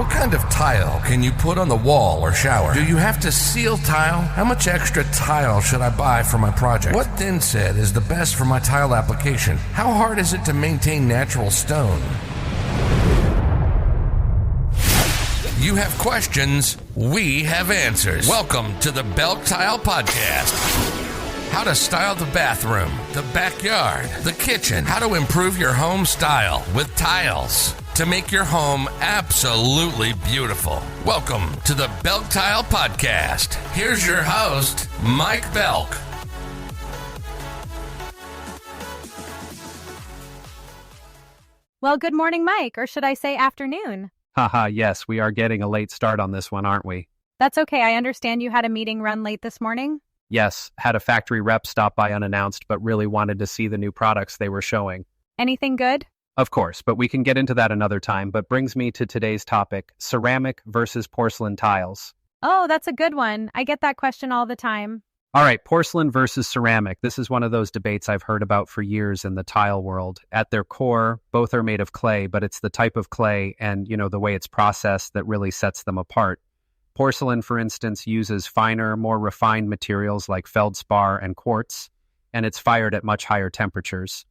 What kind of tile can you put on the wall or shower? Do you have to seal tile? How much extra tile should I buy for my project? What thin set is the best for my tile application? How hard is it to maintain natural stone? You have questions, we have answers. Welcome to the BELK Tile Podcast. How to style the bathroom, the backyard, the kitchen. How to improve your home style with tiles to make your home absolutely beautiful. Welcome to the BELK Tile Podcast. Here's your host, Mike Belk. Well, good morning, Mike, or should I say afternoon? Haha, yes, we are getting a late start on this one, aren't we? That's okay. I understand you had a meeting run late this morning? Yes, had a factory rep stop by unannounced, but really wanted to see the new products they were showing. Anything good? Of course, but we can get into that another time, but brings me to today's topic, ceramic versus porcelain tiles. Oh, that's a good one. I get that question all the time. All right, porcelain versus ceramic. This is one of those debates I've heard about for years in the tile world. At their core, both are made of clay, but it's the type of clay and, the way it's processed that really sets them apart. Porcelain, for instance, uses finer, more refined materials like feldspar and quartz, and it's fired at much higher temperatures.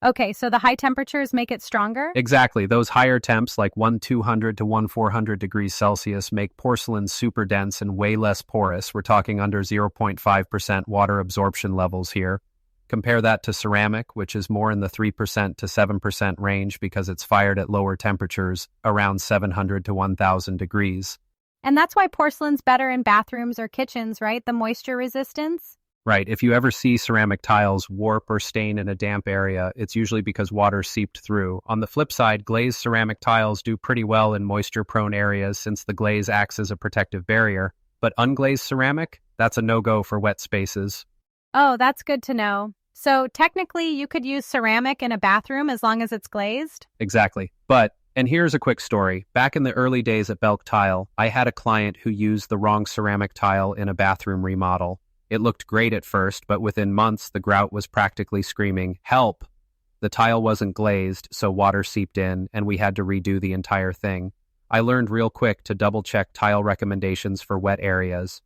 Okay, so the high temperatures make it stronger? Exactly. Those higher temps, like 1200 to 1400 degrees Celsius, make porcelain super dense and way less porous. We're talking under 0.5% water absorption levels here. Compare that to ceramic, which is more in the 3% to 7% range because it's fired at lower temperatures, around 700 to 1000 degrees. And that's why porcelain's better in bathrooms or kitchens, right? The moisture resistance? Right. If you ever see ceramic tiles warp or stain in a damp area, it's usually because water seeped through. On the flip side, glazed ceramic tiles do pretty well in moisture-prone areas since the glaze acts as a protective barrier. But unglazed ceramic, that's a no-go for wet spaces. Oh, that's good to know. So technically, you could use ceramic in a bathroom as long as it's glazed? Exactly. And here's a quick story. Back in the early days at BELK Tile, I had a client who used the wrong ceramic tile in a bathroom remodel. It looked great at first, but within months, the grout was practically screaming, "Help!" The tile wasn't glazed, so water seeped in, and we had to redo the entire thing. I learned real quick to double-check tile recommendations for wet areas.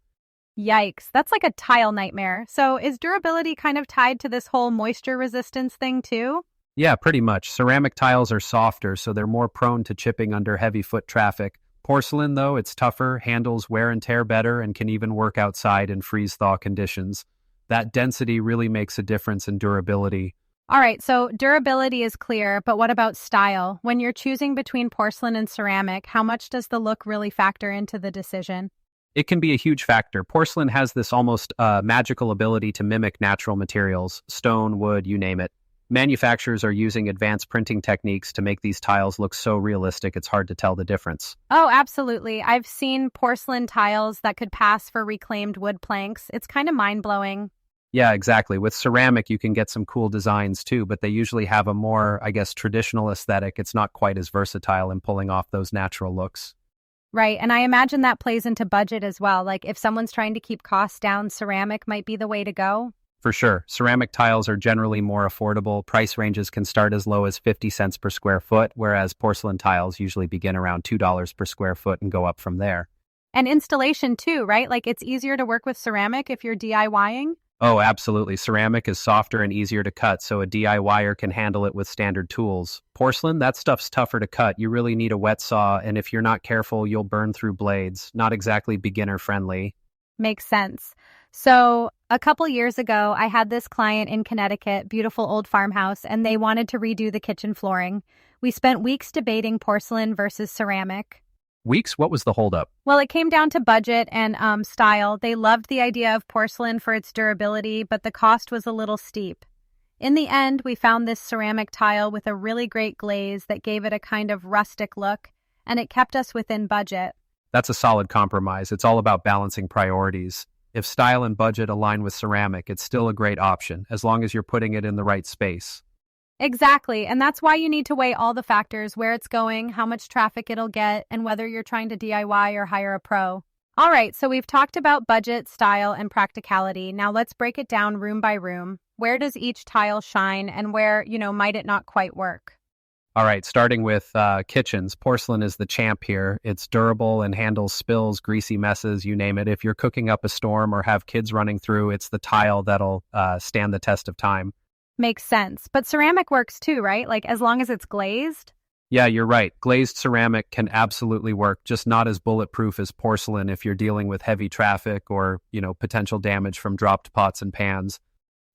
Yikes, that's like a tile nightmare. So is durability kind of tied to this whole moisture resistance thing too? Yeah, pretty much. Ceramic tiles are softer, so they're more prone to chipping under heavy foot traffic. Porcelain, though, it's tougher, handles wear and tear better, and can even work outside in freeze-thaw conditions. That density really makes a difference in durability. All right, so durability is clear, but what about style? When you're choosing between porcelain and ceramic, how much does the look really factor into the decision? It can be a huge factor. Porcelain has this almost magical ability to mimic natural materials, stone, wood, you name it. Manufacturers are using advanced printing techniques to make these tiles look so realistic it's hard to tell the difference. Oh, absolutely. I've seen porcelain tiles that could pass for reclaimed wood planks. It's kind of mind-blowing. Yeah, exactly. With ceramic, you can get some cool designs too, but they usually have a more, traditional aesthetic. It's not quite as versatile in pulling off those natural looks. Right, and I imagine that plays into budget as well. Like if someone's trying to keep costs down, ceramic might be the way to go. For sure. Ceramic tiles are generally more affordable. Price ranges can start as low as 50 cents per square foot, whereas porcelain tiles usually begin around $2 per square foot and go up from there. And installation too, right? Like it's easier to work with ceramic if you're DIYing? Oh, absolutely. Ceramic is softer and easier to cut, so a DIYer can handle it with standard tools. Porcelain, that stuff's tougher to cut. You really need a wet saw, and if you're not careful, you'll burn through blades. Not exactly beginner-friendly. Makes sense. So a couple years ago, I had this client in Connecticut, beautiful old farmhouse, and they wanted to redo the kitchen flooring. We spent weeks debating porcelain versus ceramic. Weeks? What was the holdup? Well, it came down to budget and style. They loved the idea of porcelain for its durability, but the cost was a little steep. In the end, we found this ceramic tile with a really great glaze that gave it a kind of rustic look, and it kept us within budget. That's a solid compromise. It's all about balancing priorities. If style and budget align with ceramic, it's still a great option, as long as you're putting it in the right space. Exactly, and that's why you need to weigh all the factors, where it's going, how much traffic it'll get, and whether you're trying to DIY or hire a pro. All right, so we've talked about budget, style, and practicality. Now let's break it down room by room. Where does each tile shine, and where, might it not quite work? All right, starting with kitchens. Porcelain is the champ here. It's durable and handles spills, greasy messes, you name it. If you're cooking up a storm or have kids running through, it's the tile that'll stand the test of time. Makes sense. But ceramic works too, right? Like as long as it's glazed? Yeah, you're right. Glazed ceramic can absolutely work, just not as bulletproof as porcelain if you're dealing with heavy traffic or, potential damage from dropped pots and pans.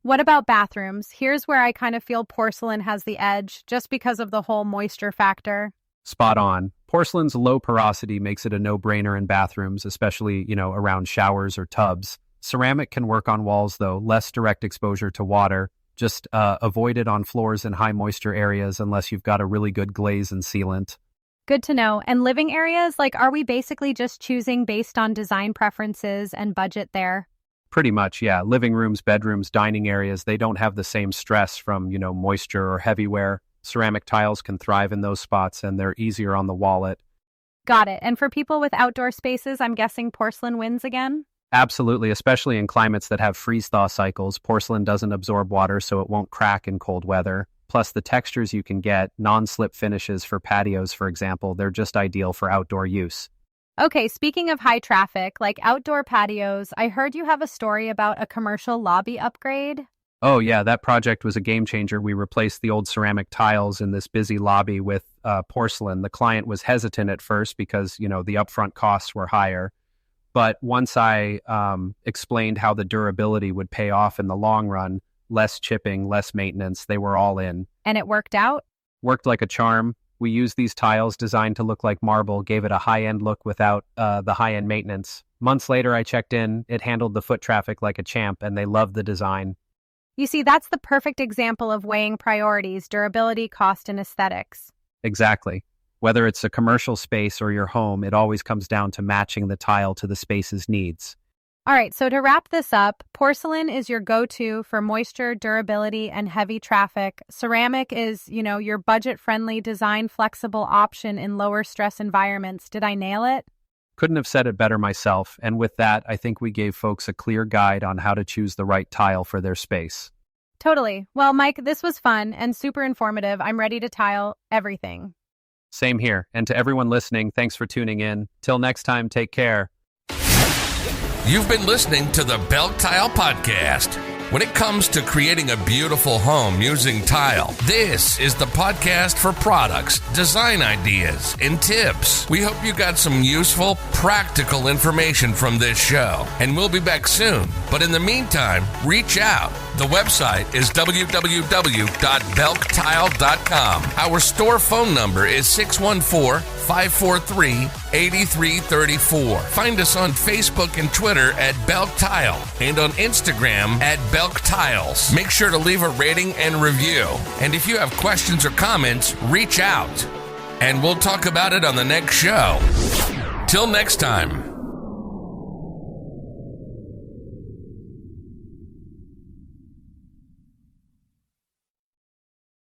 What about bathrooms? Here's where I kind of feel porcelain has the edge, just because of the whole moisture factor. Spot on. Porcelain's low porosity makes it a no-brainer in bathrooms, especially, around showers or tubs. Ceramic can work on walls, though, less direct exposure to water. Just avoid it on floors in high moisture areas unless you've got a really good glaze and sealant. Good to know. And living areas, are we basically just choosing based on design preferences and budget there? Pretty much, yeah. Living rooms, bedrooms, dining areas, they don't have the same stress from, moisture or heavy wear. Ceramic tiles can thrive in those spots and they're easier on the wallet. Got it. And for people with outdoor spaces, I'm guessing porcelain wins again? Absolutely, especially in climates that have freeze-thaw cycles. Porcelain doesn't absorb water, so it won't crack in cold weather. Plus, the textures you can get, non-slip finishes for patios, for example, they're just ideal for outdoor use. Okay, speaking of high traffic, like outdoor patios, I heard you have a story about a commercial lobby upgrade. Oh yeah, that project was a game changer. We replaced the old ceramic tiles in this busy lobby with porcelain. The client was hesitant at first because, the upfront costs were higher. But once I explained how the durability would pay off in the long run, less chipping, less maintenance, they were all in. And it worked out? Worked like a charm. We used these tiles designed to look like marble, gave it a high-end look without the high-end maintenance. Months later, I checked in. It handled the foot traffic like a champ, and they loved the design. You see, that's the perfect example of weighing priorities, durability, cost, and aesthetics. Exactly. Whether it's a commercial space or your home, it always comes down to matching the tile to the space's needs. All right, so to wrap this up, porcelain is your go-to for moisture, durability, and heavy traffic. Ceramic is, your budget-friendly, design-flexible option in lower-stress environments. Did I nail it? Couldn't have said it better myself. And with that, I think we gave folks a clear guide on how to choose the right tile for their space. Totally. Well, Mike, this was fun and super informative. I'm ready to tile everything. Same here. And to everyone listening, thanks for tuning in. Till next time, take care. You've been listening to the BELK Tile Podcast. When it comes to creating a beautiful home using tile, this is the podcast for products, design ideas, and tips. We hope you got some useful, practical information from this show, and we'll be back soon. But in the meantime, reach out. The website is www.belktile.com. Our store phone number is 614-543-8334. Find us on Facebook and Twitter at BELK Tile and on Instagram at BELK Tiles. Make sure to leave a rating and review. And if you have questions or comments, reach out. And we'll talk about it on the next show. Till next time.